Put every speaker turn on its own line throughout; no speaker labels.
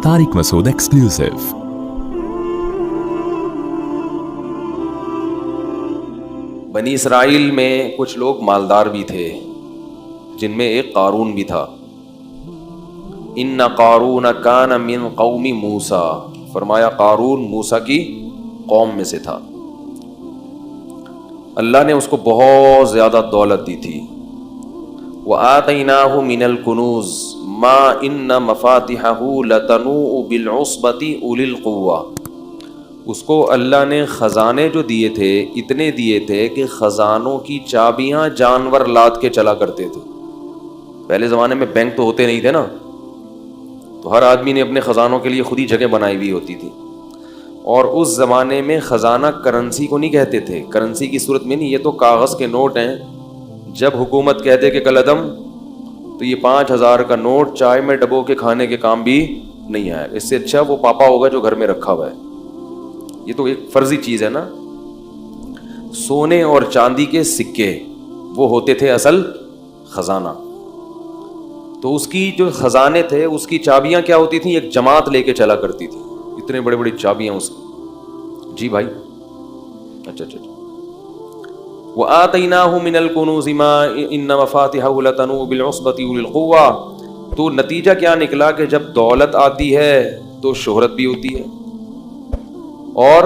Tariq Masood exclusive.
بنی اسرائیل میں کچھ لوگ مالدار بھی تھے، جن میں ایک قارون بھی تھا۔ ان قارون کان من قوم موسیٰ، فرمایا قارون موسیٰ کی قوم میں سے تھا۔ اللہ نے اس کو بہت زیادہ دولت دی تھی۔ وآتیناہ من الکنوز ما ان مفاتحہ لتنوء بالعصبۃ اولی القوہ، اس کو اللہ نے خزانے جو دیے تھے اتنے دیے تھے کہ خزانوں کی چابیاں جانور لاد کے چلا کرتے تھے۔ پہلے زمانے میں بینک تو ہوتے نہیں تھے نا، تو ہر آدمی نے اپنے خزانوں کے لیے خود ہی جگہ بنائی ہوئی ہوتی تھی۔ اور اس زمانے میں خزانہ کرنسی کو نہیں کہتے تھے، کرنسی کی صورت میں نہیں، یہ تو کاغذ کے نوٹ ہیں۔ جب حکومت کہہ دے کہ کالعدم، تو یہ 5000 کا نوٹ چائے میں ڈبو کے کھانے کے کام بھی نہیں آیا، اس سے اچھا وہ پاپا ہوگا جو گھر میں رکھا ہوا ہے۔ یہ تو ایک فرضی چیز ہے نا۔ سونے اور چاندی کے سکے وہ ہوتے تھے اصل خزانہ۔ تو اس کی جو خزانے تھے اس کی چابیاں کیا ہوتی تھیں، ایک جماعت لے کے چلا کرتی تھی، اتنے بڑے بڑی چابیاں اس کی۔ جی بھائی، اچھا۔ وَآتَيْنَاهُ مِنَ الْكُنُوزِ مَا إِنَّ مَفَاتِحَهُ لَتَنُوءُ بِالْعُصْبَةِ أُولِي الْقُوَّةِ۔ تو نتیجہ کیا نکلا کہ جب دولت آتی ہے تو شہرت بھی ہوتی ہے اور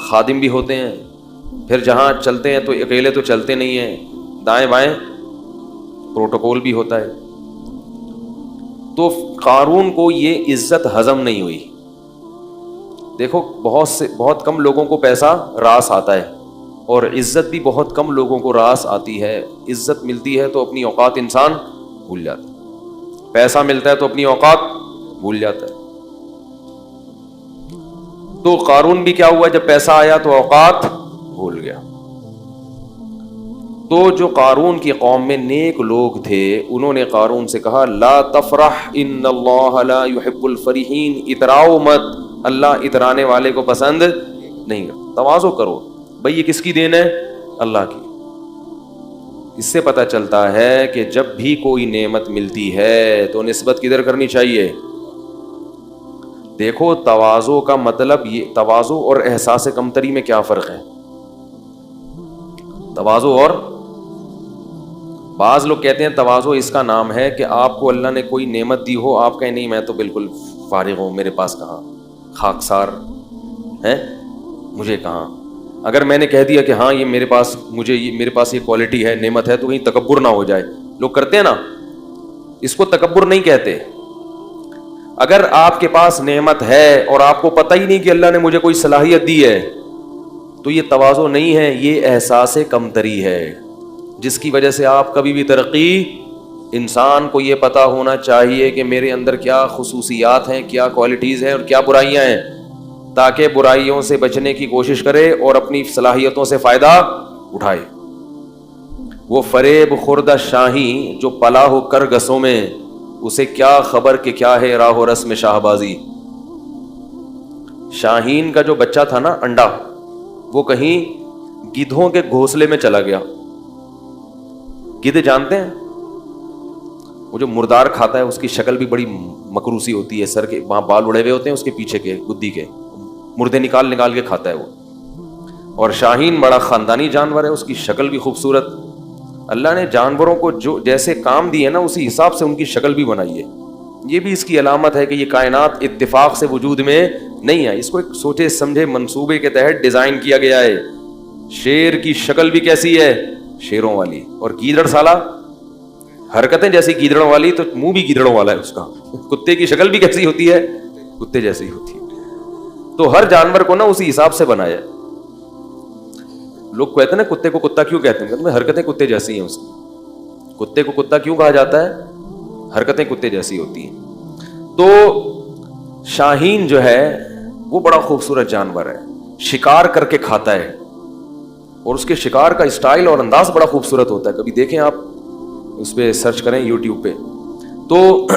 خادم بھی ہوتے ہیں، پھر جہاں چلتے ہیں تو اکیلے تو چلتے نہیں ہیں، دائیں بائیں پروٹوکول بھی ہوتا ہے۔ تو قارون کو یہ عزت ہضم نہیں ہوئی۔ دیکھو بہت کم لوگوں کو پیسہ راس آتا ہے، اور عزت بھی بہت کم لوگوں کو راس آتی ہے۔ عزت ملتی ہے تو اپنی اوقات انسان بھول جاتا ہے، پیسہ ملتا ہے تو اپنی اوقات بھول جاتا ہے۔ تو قارون بھی کیا ہوا، جب پیسہ آیا تو اوقات بھول گیا۔ تو جو قارون کی قوم میں نیک لوگ تھے انہوں نے قارون سے کہا لا تفرح ان اللہ لا يحب الفرحین، اتراؤ مت، اللہ اترانے والے کو پسند نہیں کرتا۔ تواضع کرو، بھئی یہ کس کی دین ہے؟ اللہ کی۔ اس سے پتہ چلتا ہے کہ جب بھی کوئی نعمت ملتی ہے تو نسبت کدھر کرنی چاہیے؟ دیکھو تواضع کا مطلب یہ، تواضع اور احساس کمتری میں کیا فرق ہے؟ تواضع اور، بعض لوگ کہتے ہیں تواضع اس کا نام ہے کہ آپ کو اللہ نے کوئی نعمت دی ہو، آپ کہیں نہیں میں تو بالکل فارغ ہوں، میرے پاس کہاں، خاکسار ہیں، مجھے کہاں۔ اگر میں نے کہہ دیا کہ ہاں یہ میرے پاس یہ کوالٹی ہے، نعمت ہے، تو کہیں تکبر نہ ہو جائے۔ لوگ کرتے ہیں نا، اس کو تکبر نہیں کہتے۔ اگر آپ کے پاس نعمت ہے اور آپ کو پتہ ہی نہیں کہ اللہ نے مجھے کوئی صلاحیت دی ہے، تو یہ تواضع نہیں ہے، یہ احساس کمتری ہے، جس کی وجہ سے آپ کبھی بھی ترقی، انسان کو یہ پتہ ہونا چاہیے کہ میرے اندر کیا خصوصیات ہیں، کیا کوالٹیز ہیں اور کیا برائیاں ہیں، تاکہ برائیوں سے بچنے کی کوشش کرے اور اپنی صلاحیتوں سے فائدہ اٹھائے۔ وہ فریب خوردہ شاہین جو پلا ہو کرگسوں میں، اسے کیا خبر کہ کیا ہے راہ و رسم شاہ بازی۔ شاہین کا جو بچہ تھا نا، انڈا، وہ کہیں گدھوں کے گھونسلے میں چلا گیا۔ گدھ جانتے ہیں، وہ جو مردار کھاتا ہے اس کی شکل بھی بڑی مکروسی ہوتی ہے، سر کے وہاں بال اڑے ہوئے ہوتے ہیں، اس کے پیچھے کے گدی کے مردے نکال کے کھاتا ہے وہ۔ اور شاہین بڑا خاندانی جانور ہے، اس کی شکل بھی خوبصورت۔ اللہ نے جانوروں کو جو جیسے کام دیے نا اسی حساب سے ان کی شکل بھی بنائی ہے۔ یہ بھی اس کی علامت ہے کہ یہ کائنات اتفاق سے وجود میں نہیں ہے، اس کو ایک سوچے سمجھے منصوبے کے تحت ڈیزائن کیا گیا ہے۔ شیر کی شکل بھی کیسی ہے؟ شیروں والی، اور گیدڑ سالہ حرکتیں جیسی گیدڑوں والی، تو منہ بھی گیدڑوں والا ہے اس کا۔ کتے کی شکل بھی کیسی ہوتی ہے؟ کتے جیسی ہوتی ہے۔ تو ہر جانور کو نا اسی حساب سے بنایا۔ لوگ کہتے ہیں نا کتے کو کتا کیوں کہتے ہیں؟ حرکتیں کتے جیسی ہیں اس کی۔ کتے کو کتا کیوں کہا جاتا ہے؟ حرکتیں کتے جیسی ہوتی ہیں۔ تو شاہین جو ہے وہ بڑا خوبصورت جانور ہے، شکار کر کے کھاتا ہے، اور اس کے شکار کا اسٹائل اور انداز بڑا خوبصورت ہوتا ہے۔ کبھی دیکھیں آپ، اس پہ سرچ کریں یوٹیوب پہ۔ تو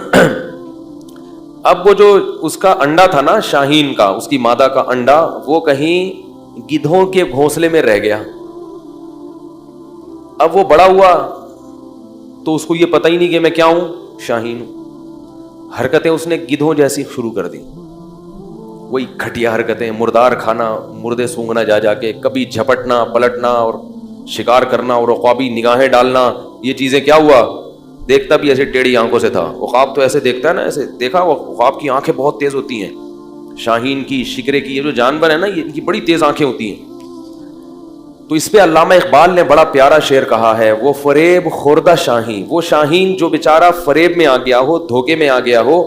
اب وہ جو اس کا انڈا تھا نا شاہین کا، اس کی مادہ کا انڈا، وہ کہیں گدھوں کے گھونسلے میں رہ گیا۔ اب وہ بڑا ہوا تو اس کو یہ پتہ ہی نہیں کہ میں کیا ہوں، شاہین ہوں۔ حرکتیں اس نے گدھوں جیسی شروع کر دی, وہی گھٹیا حرکتیں, مردار کھانا, مردے سونگنا جا جا کے, کبھی جھپٹنا پلٹنا اور شکار کرنا اور عقابی نگاہیں ڈالنا. یہ چیزیں کیا ہوا, دیکھتا بھی ایسے ٹیڑھی آنکھوں سے تھا. عقاب تو ایسے دیکھتا ہے نا, ایسے دیکھا, عقاب کی آنکھیں بہت تیز ہوتی ہیں, شاہین کی, شکرے کی, یہ جو جانور ہے نا, یہ ان کی بڑی تیز آنکھیں ہوتی ہیں. تو اس پہ علامہ اقبال نے بڑا پیارا شعر کہا ہے, وہ فریب خوردہ شاہین, وہ شاہین جو بیچارہ فریب میں آ گیا ہو, دھوکے میں آ گیا ہو,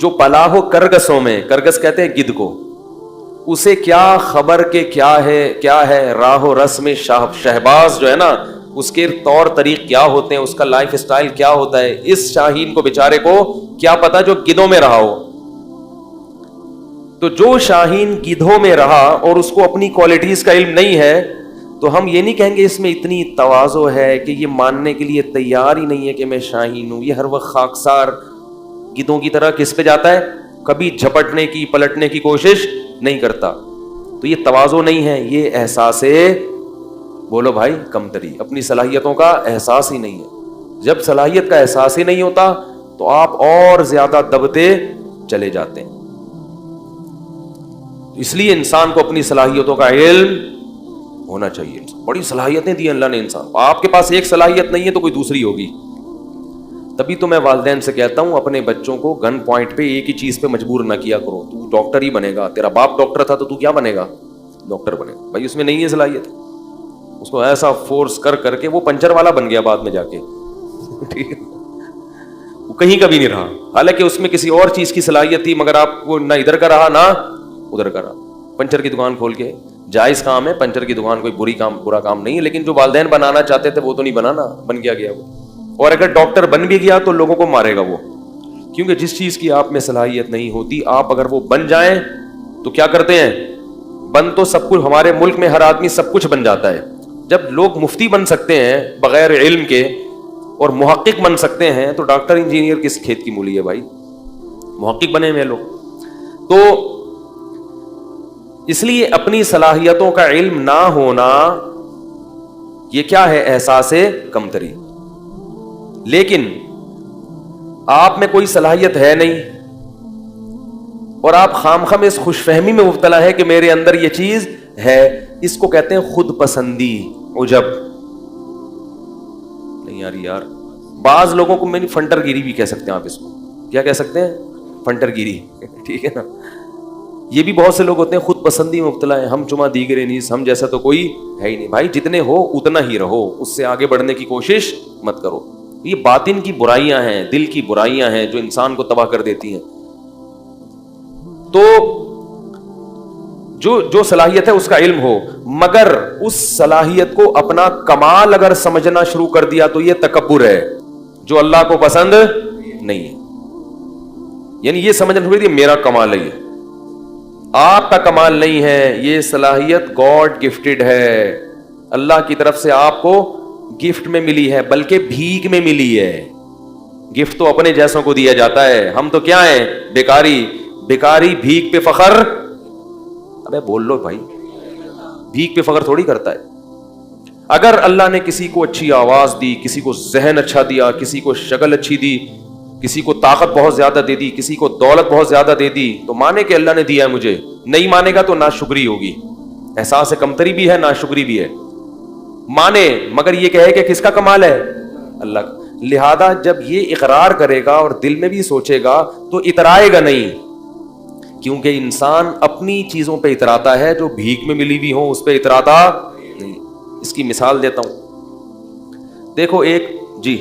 جو پلا ہو کرگسوں میں, کرگس کہتے ہیں گدھ کو, اسے کیا خبر کہ کیا ہے راہ و رسم شہباز جو ہے نا, اس کے طور طریق کیا ہوتے ہیں, اس کا لائف اسٹائل کیا ہوتا ہے. اس شاہین کو بیچارے کو کیا پتا جو گدھوں میں رہا ہو. تو جو شاہین گدھوں میں رہا اور اس کو اپنی کوالٹیز کا علم نہیں ہے, تو ہم یہ نہیں کہیں گے اس میں اتنی تواضع ہے کہ یہ ماننے کے لیے تیار ہی نہیں ہے کہ میں شاہین ہوں. یہ ہر وقت خاکسار گدھوں کی طرح کس پہ جاتا ہے, کبھی جھپٹنے کی پلٹنے کی کوشش نہیں کرتا. تو یہ تواضع نہیں ہے, یہ احساس, بولو بھائی, کمتری, اپنی صلاحیتوں کا احساس ہی نہیں ہے. جب صلاحیت کا احساس ہی نہیں ہوتا تو آپ اور زیادہ دبتے چلے جاتے ہیں. اس لیے انسان کو اپنی صلاحیتوں کا علم ہونا چاہیے. بڑی صلاحیتیں دی اللہ نے انسان, آپ کے پاس ایک صلاحیت نہیں ہے تو کوئی دوسری ہوگی. تبھی تو میں والدین سے کہتا ہوں اپنے بچوں کو گن پوائنٹ پہ ایک ہی چیز پہ مجبور نہ کیا کرو. تو ڈاکٹر ہی بنے گا, تیرا باپ ڈاکٹر تھا تو کیا بنے گا, ڈاکٹر بنے گا. بھائی اس میں نہیں ہے صلاحیت, اس کو ایسا فورس کر کے وہ پنچر والا بن گیا بعد میں جا کے, ٹھیک ہے, وہ کہیں کا بھی نہیں رہا. حالانکہ اس میں کسی اور چیز کی صلاحیت تھی, مگر آپ کو نہ ادھر کا رہا نہ ادھر کا رہا. پنچر کی دکان کھول کے, جائز کام ہے پنچر کی دکان, کوئی برا کام نہیں ہے, لیکن جو والدین بنانا چاہتے تھے وہ تو نہیں بنانا, بن گیا وہ. اور اگر ڈاکٹر بن بھی گیا تو لوگوں کو مارے گا وہ, کیونکہ جس چیز کی آپ میں صلاحیت نہیں ہوتی, آپ اگر وہ بن جائیں تو کیا کرتے ہیں, بن تو سب کچھ, ہمارے ملک میں ہر آدمی سب کچھ بن جاتا ہے. جب لوگ مفتی بن سکتے ہیں بغیر علم کے اور محقق بن سکتے ہیں, تو ڈاکٹر انجینئر کس کھیت کی مولی ہے بھائی, محقق بنے ہوئے لوگ. تو اس لیے اپنی صلاحیتوں کا علم نہ ہونا یہ کیا ہے, احساس کمتری. لیکن آپ میں کوئی صلاحیت ہے نہیں اور آپ خامخواہ اس خوش فہمی میں مبتلا ہے کہ میرے اندر یہ چیز ہے, اس کو کہتے ہیں خود پسندی, عجب. نہیں یار, بعض لوگوں کو میں فنٹر گیری بھی کہہ سکتے ہیں آپ, اس کو کیا کہہ سکتے ہیں, فنٹر گیری, ٹھیک ہے نا. یہ بھی بہت سے لوگ ہوتے ہیں خود پسندی میں مبتلا ہے, ہم چما دیگرے نیس, ہم جیسا تو کوئی ہے ہی نہیں. بھائی جتنے ہو اتنا ہی رہو, اس سے آگے بڑھنے کی کوشش مت کرو. یہ باطن کی برائیاں ہیں, دل کی برائیاں ہیں جو انسان کو تباہ کر دیتی ہیں. تو جو صلاحیت ہے اس کا علم ہو, مگر اس صلاحیت کو اپنا کمال اگر سمجھنا شروع کر دیا تو یہ تکبر ہے جو اللہ کو پسند نہیں ہے. یعنی یہ سمجھنا شروع کر دیا میرا کمال ہے, یہ آپ کا کمال نہیں ہے, یہ صلاحیت گاڈ گفٹڈ ہے, اللہ کی طرف سے آپ کو گفٹ میں ملی ہے, بلکہ بھیک میں ملی ہے. گفٹ تو اپنے جیسوں کو دیا جاتا ہے, ہم تو کیا ہیں, بیکاری بھیک پہ فخر. ابے بول لو بھائی, بھیک پہ فخر تھوڑی کرتا ہے. اگر اللہ نے کسی کو اچھی آواز دی, کسی کو ذہن اچھا دیا, کسی کو شکل اچھی دی, کسی کو طاقت بہت زیادہ دے دی, کسی کو دولت بہت زیادہ دے دی, تو مانے کہ اللہ نے دیا ہے مجھے. نہیں مانے گا تو ناشکری ہوگی, احساس کمتری بھی ہے, ناشکری بھی ہے. مانے مگر یہ کہے کہ کس کا کمال ہے, اللہ کا. لہذا جب یہ اقرار کرے گا اور دل میں بھی سوچے گا تو اترائے گا نہیں, کیونکہ انسان اپنی چیزوں پہ اتراتا ہے, جو بھیک میں ملی ہوئی ہوں اس پہ اتراتا نہیں. اس کی مثال دیتا ہوں, دیکھو ایک, جی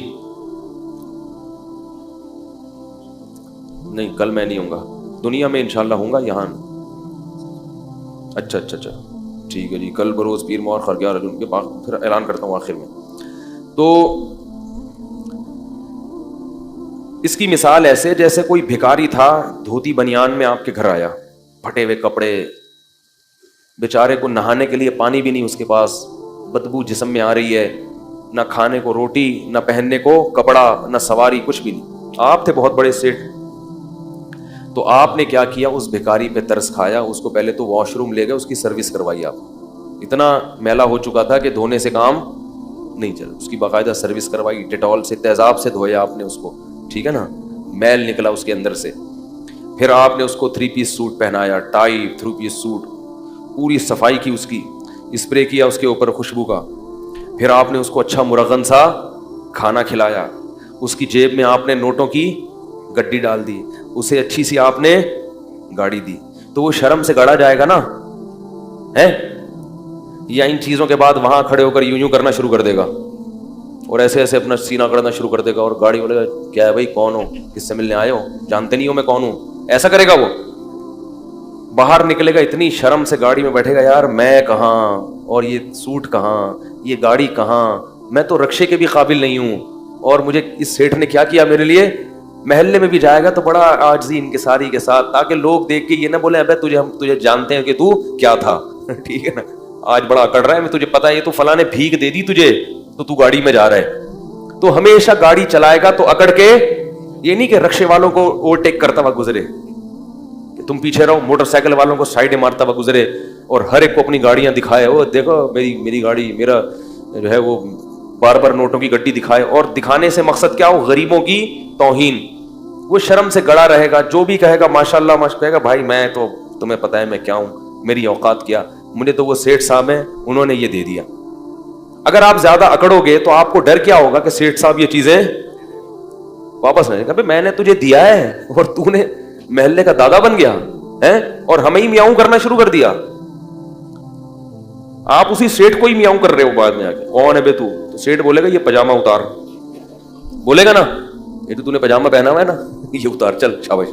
نہیں کل میں نہیں ہوں گا, دنیا میں انشاءاللہ ہوں گا, یہاں. اچھا ٹھیک ہے جی, کل بروز پیر مور خرگیار رجل کے بعد پھر اعلان کرتا ہوں آخر میں. تو اس کی مثال ایسے جیسے کوئی بھکاری تھا, دھوتی بنیان میں آپ کے گھر آیا, پھٹے ہوئے کپڑے, بیچارے کو نہانے کے لیے پانی بھی نہیں اس کے پاس, بدبو جسم میں آ رہی ہے, نہ کھانے کو روٹی, نہ پہننے کو کپڑا, نہ سواری, کچھ بھی نہیں. آپ تھے بہت بڑے سیٹ, تو آپ نے کیا کیا, اس بھکاری پہ ترس کھایا, اس کو پہلے تو واش روم لے گئے, اس کی سروس کروائی. آپ اتنا میلا ہو چکا تھا کہ دھونے سے کام نہیں چل, اس کی باقاعدہ سروس کروائی, ڈیٹول سے, تیزاب سے دھویا آپ نے اس کو, ٹھیک ہے نا, میل نکلا اس کے اندر سے. پھر آپ نے اس کو 3 پیس سوٹ پہنایا, ٹائی, 3 پیس سوٹ, پوری صفائی کی, اس کی اسپرے کیا اس کے اوپر خوشبو کا. پھر آپ نے اس کو اچھا مرغن سا کھانا کھلایا, اس کی جیب میں آپ نے نوٹوں کی گڈی ڈال دی, اسے اچھی سی آپ نے گاڑی دی. تو وہ شرم سے گڑا جائے گا نا ہے, یا ان چیزوں کے بعد وہاں کھڑے ہو کر یوں یوں کرنا شروع کر دے گا اور ایسے ایسے اپنا سینہ کرنا شروع کر دے گا, اور گاڑی والے کیا ہے بھائی, کون ہو, کس سے ملنے آئے ہو, جانتے نہیں ہو میں کون ہوں, ایسا کرے گا. وہ باہر نکلے گا اتنی شرم سے, گاڑی میں بیٹھے گا, یار میں کہاں, اور یہ سوٹ کہاں, یہ گاڑی کہاں, میں تو رکشے کے بھی قابل نہیں ہوں, اور مجھے اس سیٹھ نے کیا کیا میرے لیے. محلے میں بھی جائے گا تو بڑا عاجزی انکساری کے ساتھ, تاکہ لوگ دیکھ کے یہ نہ بولے ابے ہم تجھے جانتے ہیں کہ تو کیا تھا. ٹھیک ہے نا, آج بڑا اکڑ رہا ہے, میں تجھے پتا ہے یہ تو فلاں نے بھیک دے دی تجھے تو گاڑی میں جا رہا ہے. تو ہمیشہ گاڑی چلائے گا تو اکڑ کے, یہ نہیں کہ رکشے والوں کو اوورٹیک کرتا ہوا گزرے, کہ تم پیچھے رہو, موٹر سائیکل والوں کو سائڈ مارتا ہوا گزرے, اور ہر ایک کو اپنی گاڑیاں دکھائے, او دیکھو میری گاڑی, میرا جو ہے وہ بار بار نوٹوں کی گڈی دکھائے. اور دکھانے سے مقصد کیا ہو, غریبوں کی توہین. وہ شرم سے گڑا رہے گا, جو بھی کہے گا ماشاء اللہ کہے گا بھائی میں تو, تمہیں پتا ہے میں کیا ہوں, میری اوقات کیا, مجھے تو وہ سیٹھ صاحب ہیں انہوں نے یہ دے دیا. اگر آپ زیادہ اکڑو گے تو آپ کو ڈر کیا ہوگا کہ سیٹھ صاحب یہ چیزیں واپس نہیں, کہ میں نے تجھے دیا ہے اور تو نے محلے کا دادا بن گیا ہے اور ہمیں ہی میاؤں کرنا شروع کر دیا. آپ اسی سیٹھ کو ہی میاؤں کر رہے ہو بعد میں آ کے, کون ہے بے تو سیٹھ بولے گا یہ پجامہ اتار, بولے گا نا یہ تو نے پجامہ پہنا ہوا ہے نا, یہ اتار, چل شاباش.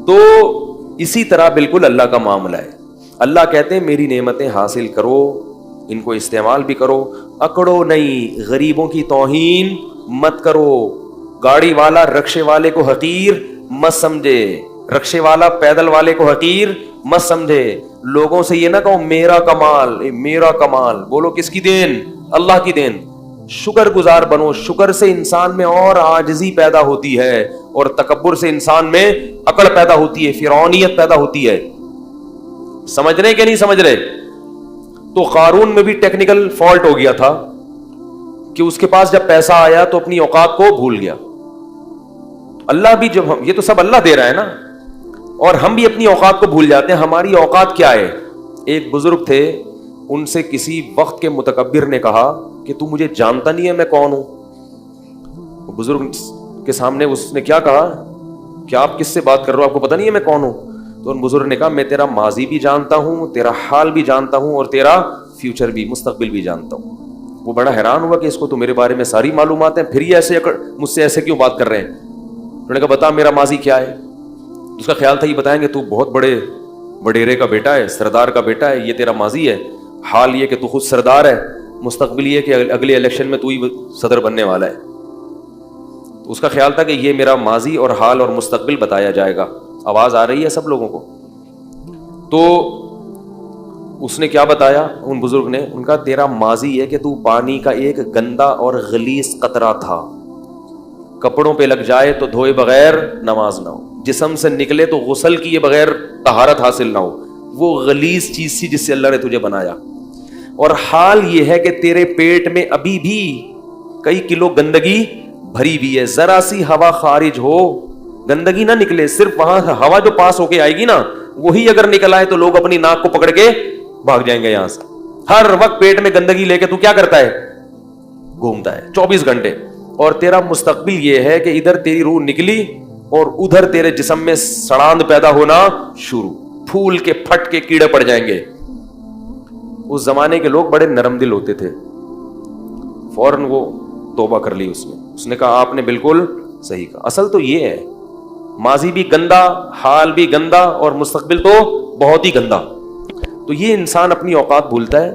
تو اسی طرح بالکل اللہ کا معاملہ ہے. اللہ کہتے ہیں میری نعمتیں حاصل کرو, ان کو استعمال بھی کرو, اکڑو نہیں, غریبوں کی توہین مت کرو. گاڑی والا رکشے والے کو حقیر مت سمجھے, رکشے والا پیدل والے کو حقیر مت سمجھے. لوگوں سے یہ نہ کہو میرا کمال, میرا کمال, بولو کس کی دین, اللہ کی دین. شکر گزار بنو, شکر سے انسان میں اور عاجزی پیدا ہوتی ہے, اور تکبر سے انسان میں عقل پیدا ہوتی ہے, فرعونیت پیدا ہوتی ہے. سمجھ رہے کہ نہیں سمجھ رہے؟ تو قارون میں بھی ٹیکنیکل فالٹ ہو گیا تھا کہ اس کے پاس جب پیسہ آیا تو اپنی اوقات کو بھول گیا. اللہ بھی جب یہ تو سب اللہ دے رہا ہے نا, اور ہم بھی اپنی اوقات کو بھول جاتے ہیں. ہماری اوقات کیا ہے؟ ایک بزرگ تھے, ان سے کسی وقت کے متکبر نے کہا کہ تو مجھے جانتا نہیں ہے میں کون ہوں. بزرگ کے سامنے اس نے کیا کہا کہ آپ کس سے بات کر رہے ہو, آپ کو پتا نہیں ہے میں کون ہوں؟ تو ان بزرگ نے کہا میں تیرا ماضی بھی جانتا ہوں, تیرا حال بھی جانتا ہوں, اور تیرا فیوچر بھی, مستقبل بھی جانتا ہوں. وہ بڑا حیران ہوا کہ اس کو تو میرے بارے میں ساری معلومات ہیں, پھر یہ ایسے مجھ سے ایسے کیوں بات کر رہے ہیں. انہوں نے کہا بتا میرا ماضی کیا ہے. اس کا خیال تھا یہ بتائیں گے تو بہت بڑے وڈیرے کا بیٹا ہے, سردار کا بیٹا ہے, یہ تیرا ماضی ہے. حال یہ کہ تو خود سردار ہے, مستقبل یہ کہ اگلے الیکشن میں تو ہی صدر بننے والا ہے. تو اس کا خیال تھا کہ یہ میرا ماضی اور حال اور مستقبل بتایا جائے گا. آواز آ رہی ہے سب لوگوں کو؟ تو اس نے کیا بتایا ان بزرگ نے, ان کا تیرا ماضی ہے کہ تو پانی کا ایک گندا اور غلیظ قطرہ تھا, کپڑوں پہ لگ جائے تو دھوئے بغیر نماز نہ ہو, جسم سے نکلے تو غسل کیے بغیر طہارت حاصل نہ ہو. وہ غلیظ چیز تھی جس سے اللہ نے تجھے بنایا. اور حال یہ ہے کہ تیرے پیٹ میں ابھی بھی کئی کلو گندگی بھری ہوئی ہے, ذرا سی ہوا خارج ہو گندگی نہ نکلے, صرف وہاں ہوا جو پاس ہو کے آئے گی نا وہی اگر نکل آئے تو لوگ اپنی ناک کو پکڑ کے بھاگ جائیں گے یہاں سے. ہر وقت پیٹ میں گندگی لے کے تو کیا کرتا ہے, گھومتا ہے 24 گھنٹے. اور تیرا مستقبل یہ ہے کہ ادھر تیری روح نکلی اور ادھر تیرے جسم میں سڑاند پیدا ہونا شروع, پھول کے پھٹ کے کیڑے پڑ جائیں گے. اس زمانے کے لوگ بڑے نرم دل ہوتے تھے, فوراً وہ توبہ کر لی اس نے کہا آپ نے بالکل صحیح کہا. اصل تو یہ ہے, ماضی بھی گندا, حال بھی گندا, اور مستقبل تو بہت ہی گندا. تو یہ انسان اپنی اوقات بھولتا ہے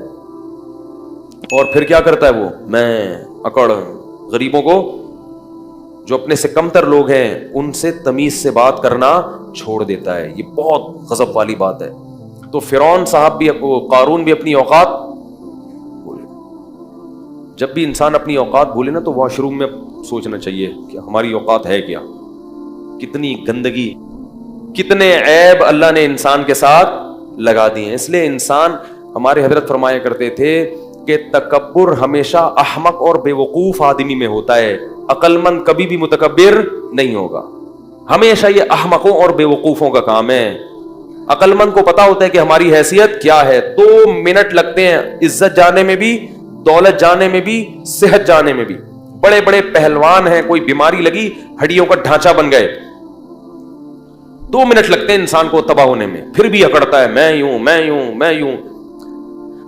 اور پھر کیا کرتا ہے, وہ میں اکڑ, غریبوں کو جو اپنے سے کمتر لوگ ہیں ان سے تمیز سے بات کرنا چھوڑ دیتا ہے. یہ بہت غضب والی بات ہے. تو فرعون صاحب بھی, قارون بھی اپنی اوقات بھولے. جب بھی انسان اپنی اوقات بھولے نا تو واش روم میں سوچنا چاہیے کہ ہماری اوقات ہے کیا, کتنی گندگی, کتنے عیب اللہ نے انسان کے ساتھ لگا دیے ہیں. اس لیے انسان, ہمارے حضرت فرمایا کرتے تھے کہ تکبر ہمیشہ احمق اور بے وقوف آدمی میں ہوتا ہے, عقل مند کبھی بھی متکبر نہیں ہوگا. ہمیشہ یہ احمقوں اور بے وقوفوں کا کام ہے. عقل مند کو پتا ہوتا ہے کہ ہماری حیثیت کیا ہے. 2 منٹ لگتے ہیں عزت جانے میں بھی, دولت جانے میں بھی, صحت جانے میں بھی. بڑے بڑے پہلوان ہیں, کوئی بیماری لگی ہڈیوں کا ڈھانچہ بن گئے, 2 منٹ لگتے ہیں انسان کو تباہ ہونے میں, پھر بھی اکڑتا ہے میں یوں میں یوں میں یوں.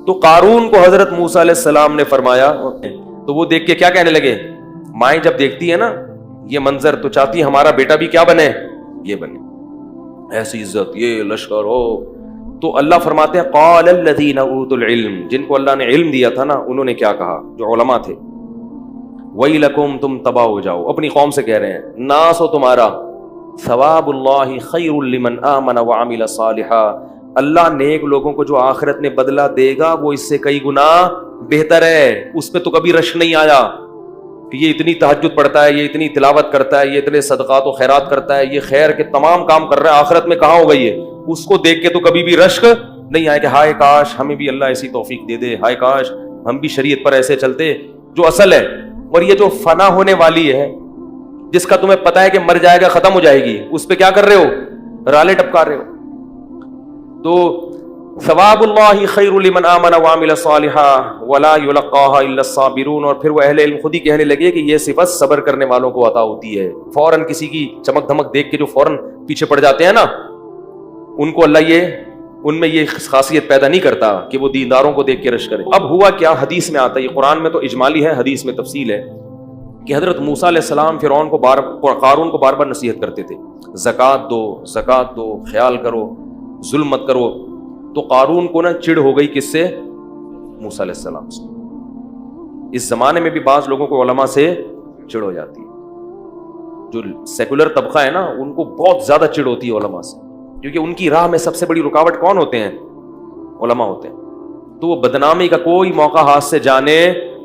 تو قارون کو حضرت موسیٰ علیہ السلام نے فرمایا, تو وہ دیکھ کے کیا کہنے لگے, مائیں جب دیکھتی ہے نا یہ منظر تو چاہتی ہے ہمارا بیٹا بھی کیا بنے, یہ بنے, ایسی عزت, یہ لشکر ہو. تو اللہ فرماتے ہیں قال الذین اوتوا العلم, جن کو اللہ نے علم دیا تھا نا انہوں نے کیا کہا, جو علماء تھے, ویلکم, تم تباہ ہو جاؤ. اپنی قوم سے کہہ رہے ہیں, ناس ہو تمہارا, ثواب اللہ خیر لمن آمن وعمل صالحا, اللہ نیک لوگوں کو جو آخرت میں بدلہ دے گا وہ اس سے کئی گنا بہتر ہے. اس پہ تو کبھی رش نہیں آیا کہ یہ اتنی تہجد پڑھتا ہے, یہ اتنی تلاوت کرتا ہے, یہ اتنے صدقات و خیرات کرتا ہے, یہ خیر کے تمام کام کر رہا ہے, آخرت میں کہاں ہو گئی ہے. اس کو دیکھ کے تو کبھی بھی رشک نہیں آئے کہ ہائے کاش ہمیں بھی اللہ ایسی توفیق دے دے, ہائے کاش ہم بھی شریعت پر ایسے چلتے. جو اصل ہے, اور یہ جو فنا ہونے والی ہے, جس کا تمہیں پتا ہے کہ مر جائے گا, ختم ہو جائے گی, اس پہ کیا کر رہے ہو, رالے ٹپکا رہے ہو. تو ثواب اللہ خیر لمن آمن وعمل صالحا ولا یلقاها الا الصابرون. اور پھر وہ اہل علم خود ہی کہنے لگے کہ یہ صفت صبر کرنے والوں کو عطا ہوتی ہے. فوراً کسی کی چمک دھمک دیکھ کے جو فوراً پیچھے پڑ جاتے ہیں نا, ان کو اللہ ان میں یہ خاصیت پیدا نہیں کرتا کہ وہ دینداروں کو دیکھ کے رش کرے. اب ہوا کیا, حدیث میں آتا ہے, یہ قرآن میں تو اجمالی ہے, حدیث میں تفصیل ہے کہ حضرت موسیٰ علیہ السلام فرعون کو قارون کو بار بار نصیحت کرتے تھے, زکوٰۃ دو زکوٰۃ دو, خیال کرو, ظلم مت کرو. تو قارون کو نا چڑ ہو گئی کس سے, موسیٰ علیہ السلام سے. اس زمانے میں بھی بعض لوگوں کو علماء سے چڑ ہو جاتی ہے. جو سیکولر طبقہ ہے نا ان کو بہت زیادہ چڑ ہوتی ہے علماء سے, کیونکہ ان کی راہ میں سب سے بڑی رکاوٹ کون ہوتے ہیں, علماء ہوتے ہیں. تو وہ بدنامی کا کوئی موقع ہاتھ سے جانے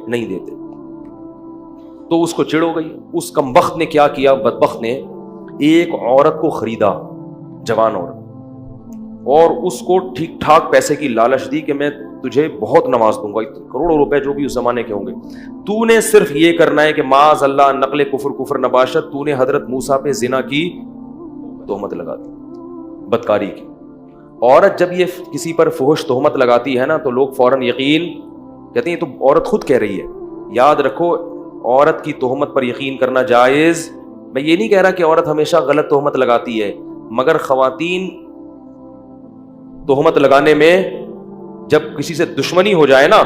نہیں دیتے. تو اس کو چڑ ہو گئی. اس کمبخت نے کیا کیا, بدبخت نے ایک عورت کو خریدا, جوان عورت, اور اس کو ٹھیک ٹھاک پیسے کی لالچ دی کہ میں تجھے بہت نواز دوں گا, کروڑوں روپے جو بھی اس زمانے کے ہوں گے, تو نے صرف یہ کرنا ہے کہ معاذ اللہ نقل کفر نباشت, تو نے حضرت موسیٰ پہ زنا کی تہمت لگا دی, بدکاری کی. عورت جب یہ کسی پر فحش تہمت لگاتی ہے نا تو لوگ فوراً یقین کہتے ہیں یہ تو عورت خود کہہ رہی ہے. یاد رکھو, عورت کی تہمت پر یقین کرنا جائز. میں یہ نہیں کہہ رہا کہ عورت ہمیشہ غلط تہمت لگاتی ہے, مگر خواتین تہمت لگانے میں جب کسی سے دشمنی ہو جائے نا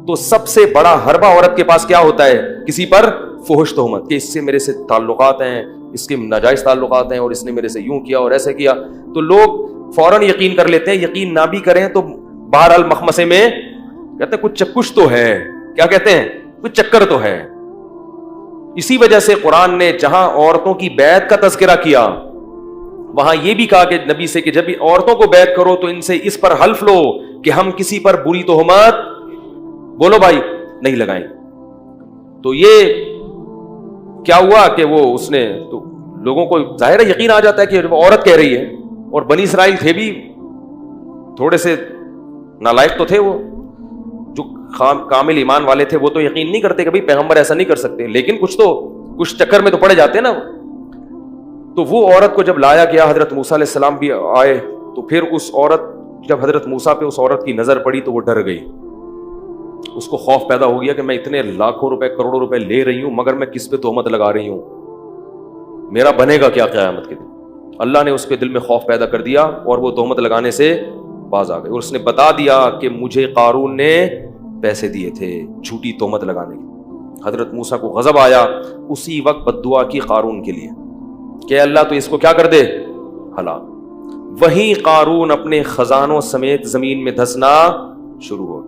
تو سب سے بڑا حربہ عورت کے پاس کیا ہوتا ہے, کسی پر فحش تہمت, کہ اس سے میرے سے تعلقات ہیں, اس کے ناجائز تعلقات ہیں, اور اس نے میرے سے یوں کیا اور ایسے کیا. تو لوگ فوراً یقین کر لیتے ہیں. یقین نہ بھی کریں تو بہرحال مخمسے میں کہتے ہیں کچھ تو ہے, کیا کہتے ہیں, کچھ چکر تو ہے. اسی وجہ سے قرآن نے جہاں عورتوں کی بیعت کا تذکرہ کیا وہاں یہ بھی کہا کہ نبی سے کہ جب بھی عورتوں کو بیعت کرو تو ان سے اس پر حلف لو کہ ہم کسی پر بری تہمت, بولو بھائی, نہیں لگائیں. تو یہ کیا ہوا کہ وہ اس نے, تو لوگوں کو ظاہر ہے یقین آ جاتا ہے کہ وہ عورت کہہ رہی ہے. اور بنی اسرائیل تھے بھی تھوڑے سے نالائق تو تھے, وہ جو کامل ایمان والے تھے وہ تو یقین نہیں کرتے کہ بھائی پیغمبر ایسا نہیں کر سکتے, لیکن کچھ چکر میں تو پڑے جاتے نا. تو وہ عورت کو جب لایا گیا, حضرت موسیٰ علیہ السلام بھی آئے, تو پھر اس عورت, جب حضرت موسیٰ پہ اس عورت کی نظر پڑی تو وہ ڈر گئی. اس کو خوف پیدا ہو گیا کہ میں اتنے لاکھوں روپے کروڑوں روپے لے رہی ہوں مگر میں کس پہ تہمت لگا رہی ہوں, میرا بنے گا کیا قیامت کے دن. اللہ نے اس کے دل میں خوف پیدا کر دیا اور وہ تہمت لگانے سے باز آ گئے. اور اس نے بتا دیا کہ مجھے قارون نے پیسے دیے تھے جھوٹی تہمت لگانے کے. حضرت موسیٰ کو غضب آیا, اسی وقت بد دعا کی قارون کے لیے کہ اللہ تو اس کو کیا کر دے, ہلاک. وہیں قارون اپنے خزانوں سمیت زمین میں دھسنا شروع ہو,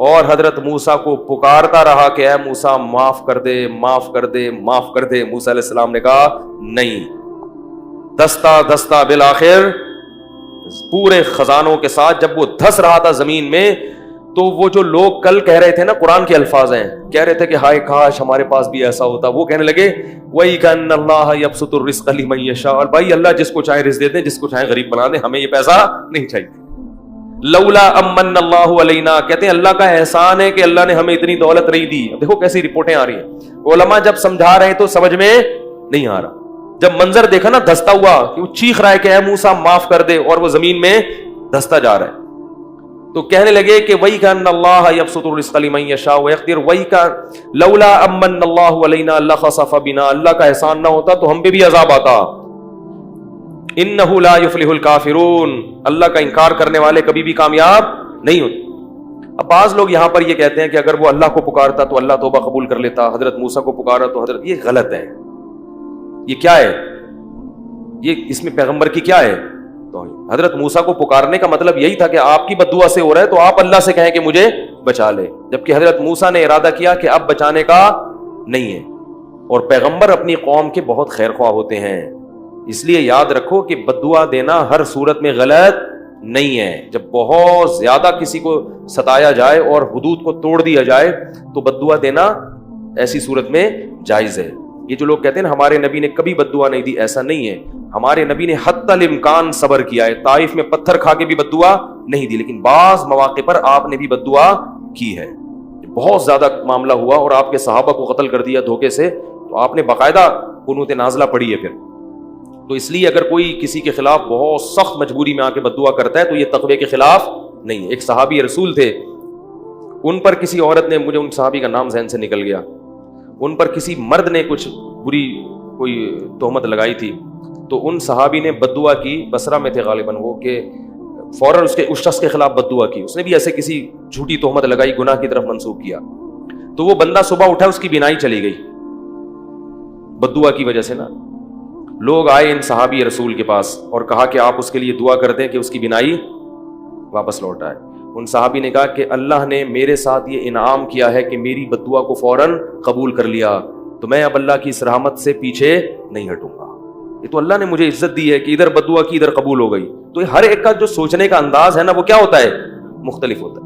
اور حضرت موسیٰ کو پکارتا رہا کہ اے موسیٰ معاف کر دے, معاف کر دے, معاف کر دے. موسیٰ علیہ السلام نے کہا نہیں. دستہ بالآخر پورے خزانوں کے ساتھ جب وہ دھس رہا تھا زمین میں, تو وہ جو لوگ کل کہہ رہے تھے نا, قرآن کے الفاظ ہیں, کہہ رہے تھے کہ ہائے کاش ہمارے پاس بھی ایسا ہوتا, وہ کہنے لگے وہی کان اللہ یبسط الرزق لمن یشاء, اور بھائی اللہ جس کو چاہے رزق دے دیں, جس کو چاہے غریب بنا دیں, ہمیں یہ پیسہ نہیں چاہیے. لولا امن اللہ علینا, کہتے ہیں اللہ کا احسان ہے کہ اللہ نے ہمیں اتنی دولت نہیں دی. دیکھو کیسی رپورٹیں آ رہی ہیں, علماء جب سمجھا رہے ہیں تو سمجھ میں نہیں آ رہا. جب منظر دیکھا نا دھستا ہوا کہ وہ چیخ رہا ہے کہ اے موسیٰ معاف کر دے، اور وہ زمین میں دھستا جا رہا ہے، تو کہنے لگے کہ وہی کا اللہ یبسط الرزق لمن یشاء ویقدر، وہی کا لولا امن اللہ علینا لخسف بنا، اللہ کا احسان نہ ہوتا تو ہم پہ بھی عذاب آتا، انہ لا یفلح الکافرون، اللہ کا انکار کرنے والے کبھی بھی کامیاب نہیں ہوتے۔ اب بعض لوگ یہاں پر یہ کہتے ہیں کہ اگر وہ اللہ کو پکارتا تو اللہ توبہ قبول کر لیتا، حضرت موسیٰ کو پکارا تو حضرت، یہ غلط ہے، یہ کیا ہے، یہ اس میں پیغمبر کی کیا ہے؟ تو حضرت موسیٰ کو پکارنے کا مطلب یہی تھا کہ آپ کی بد دعا سے ہو رہا ہے تو آپ اللہ سے کہیں کہ مجھے بچا لے، جبکہ حضرت موسیٰ نے ارادہ کیا کہ اب بچانے کا نہیں ہے، اور پیغمبر اپنی قوم کے بہت خیر خواہ ہوتے ہیں، اس لیے یاد رکھو کہ بد دعا دینا ہر صورت میں غلط نہیں ہے۔ جب بہت زیادہ کسی کو ستایا جائے اور حدود کو توڑ دیا جائے تو بد دعا دینا ایسی صورت میں جائز ہے۔ یہ جو لوگ کہتے ہیں نا ہمارے نبی نے کبھی بد دعا نہیں دی، ایسا نہیں ہے، ہمارے نبی نے حتی الامکان صبر کیا ہے، طائف میں پتھر کھا کے بھی بد دعا نہیں دی، لیکن بعض مواقع پر آپ نے بھی بد دعا کی ہے۔ بہت زیادہ معاملہ ہوا اور آپ کے صحابہ کو قتل کر دیا دھوکے سے، تو آپ نے باقاعدہ قنوت نازلہ پڑھی ہے پھر۔ تو اس لیے اگر کوئی کسی کے خلاف بہت سخت مجبوری میں آ کے بد دعا کرتا ہے تو یہ تقوی کے خلاف نہیں ہے۔ ایک صحابی رسول تھے، ان پر کسی عورت نے، مجھے ان صحابی کا نام ذہن سے نکل گیا، ان پر کسی مرد نے کچھ بری کوئی تہمت لگائی تھی، تو ان صحابی نے بد دعا کی، بصرہ میں تھے غالباً وہ، کہ فوراً اس شخص کے خلاف بد دعا کی، اس نے بھی ایسے کسی جھوٹی تہمت لگائی، گناہ کی طرف منسوخ کیا، تو وہ بندہ صبح اٹھا اس کی بینائی چلی گئی بد دعا کی وجہ سے نا۔ لوگ آئے ان صحابی رسول کے پاس اور کہا کہ آپ اس کے لیے دعا کر دیں کہ اس کی بینائی واپس لوٹ آئے۔ ان صحابی نے کہا کہ اللہ نے میرے ساتھ یہ انعام کیا ہے کہ میری بد دعا کو فوراً قبول کر لیا، تو میں اب اللہ کی اس رحمت سے پیچھے نہیں ہٹوں گا، یہ تو اللہ نے مجھے عزت دی ہے کہ ادھر بد دعا کی ادھر قبول ہو گئی۔ تو ہر ایک کا جو سوچنے کا انداز ہے نا وہ کیا ہوتا ہے، مختلف ہوتا ہے۔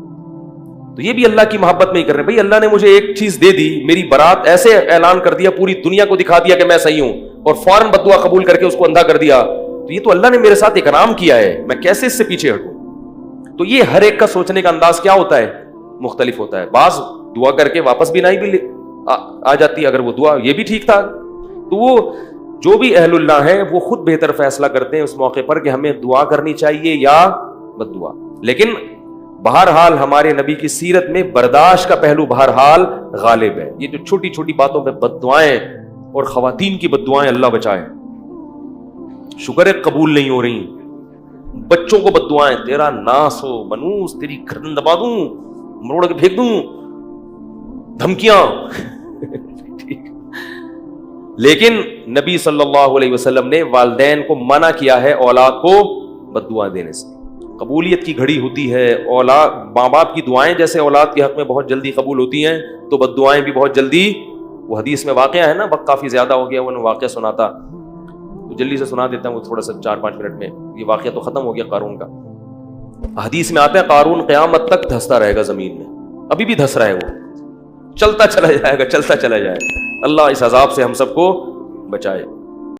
تو یہ بھی اللہ کی محبت میں ہی کر رہے ہیں، بھائی اللہ نے مجھے ایک چیز دے دی، میری برات ایسے اعلان کر دیا، پوری دنیا کو دکھا دیا کہ میں صحیح ہوں، اور فوراً بد دعا قبول کر کے اس کو اندھا کر دیا، تو یہ تو اللہ نے میرے ساتھ اکرام کیا ہے، میں کیسے اس سے پیچھے ہٹوں؟ تو یہ ہر ایک کا سوچنے کا انداز کیا ہوتا ہے، مختلف ہوتا ہے۔ بعض دعا کر کے واپس بھی نہیں آ جاتی، اگر وہ دعا یہ بھی ٹھیک تھا، تو وہ جو بھی اہل اللہ ہیں وہ خود بہتر فیصلہ کرتے ہیں اس موقع پر کہ ہمیں دعا کرنی چاہیے یا بد دعا۔ لیکن بہرحال ہمارے نبی کی سیرت میں برداشت کا پہلو بہرحال غالب ہے۔ یہ جو چھوٹی چھوٹی باتوں پہ بد دعائیں اور خواتین کی بد دعائیں، اللہ بچائے، شکر ہے قبول نہیں ہو رہی، بچوں کو بد دعائیں، تیرا ناس ہو منوس، تیری گردن دبا دوں، مروڑ کے پھینک دوں، دھمکیاں لیکن نبی صلی اللہ علیہ وسلم نے والدین کو منع کیا ہے اولاد کو بد دعا دینے سے۔ قبولیت کی گھڑی ہوتی ہے، اولاد، ماں باپ کی دعائیں جیسے اولاد کے حق میں بہت جلدی قبول ہوتی ہیں، تو بد دعائیں بھی بہت جلدی۔ وہ حدیث میں واقعہ ہے نا، وقت کافی زیادہ ہو گیا، وہ واقعہ سناتا تو جلدی سے سنا دیتا ہوں، وہ تھوڑا سا 4-5 منٹ میں، یہ واقعہ تو ختم ہو گیا قارون کا۔ حدیث میں آتا ہے قارون قیامت تک دھستا رہے گا زمین میں، ابھی بھی دھس رہا ہے، وہ چلتا چلا جائے گا، چلتا چلا جائے گا۔ اللہ اس عذاب سے ہم سب کو بچائے۔